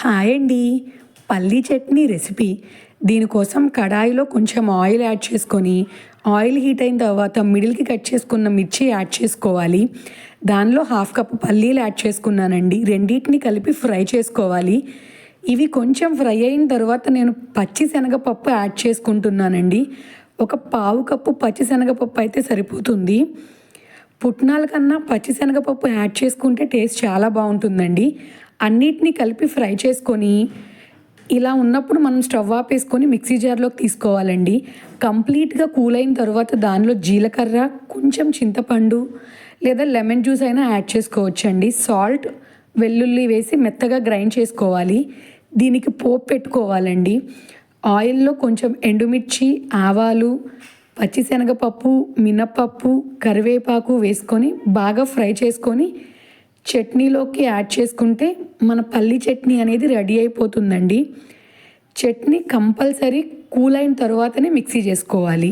Hi అండి. పల్లీ chutney recipe. దీనికోసం కడాయిలో కొంచెం ఆయిల్ యాడ్ చేసుకొని, ఆయిల్ హీట్ అయిన తర్వాత మిడిల్కి కట్ చేసుకున్న మిర్చి యాడ్ చేసుకోవాలి. దానిలో హాఫ్ కప్ పల్లీలు యాడ్ చేసుకున్నానండి. రెండింటిని కలిపి ఫ్రై చేసుకోవాలి. ఇవి కొంచెం ఫ్రై అయిన తర్వాత నేను పచ్చి శనగపప్పు యాడ్ చేసుకుంటున్నానండి. ఒక పావు కప్పు పచ్చి శనగపప్పు అయితే సరిపోతుంది. పుట్నాల కన్నా పచ్చిశనగపప్పు యాడ్ చేసుకుంటే టేస్ట్ చాలా బాగుంటుందండి. అన్నిటినీ కలిపి ఫ్రై చేసుకొని ఇలా ఉన్నప్పుడు మనం స్టవ్ ఆపేసుకొని మిక్సీ జార్లోకి తీసుకోవాలండి. కంప్లీట్గా కూల్ అయిన తర్వాత దానిలో జీలకర్ర, కొంచెం చింతపండు లేదా లెమన్ జ్యూస్ అయినా యాడ్ చేసుకోవచ్చండి. సాల్ట్, వెల్లుల్లి వేసి మెత్తగా గ్రైండ్ చేసుకోవాలి. దీనికి పోపు పెట్టుకోవాలండి. ఆయిల్లో కొంచెం ఎండుమిర్చి, ఆవాలు, పచ్చిశనగపప్పు, మినప్పప్పు, కరివేపాకు వేసుకొని బాగా ఫ్రై చేసుకొని చట్నీలోకి యాడ్ చేసుకుంటే మన పల్లి చట్నీ అనేది రెడీ అయిపోతుందండి. చట్నీ కంపల్సరీ కూల్ అయిన తర్వాతనే మిక్సీ చేసుకోవాలి.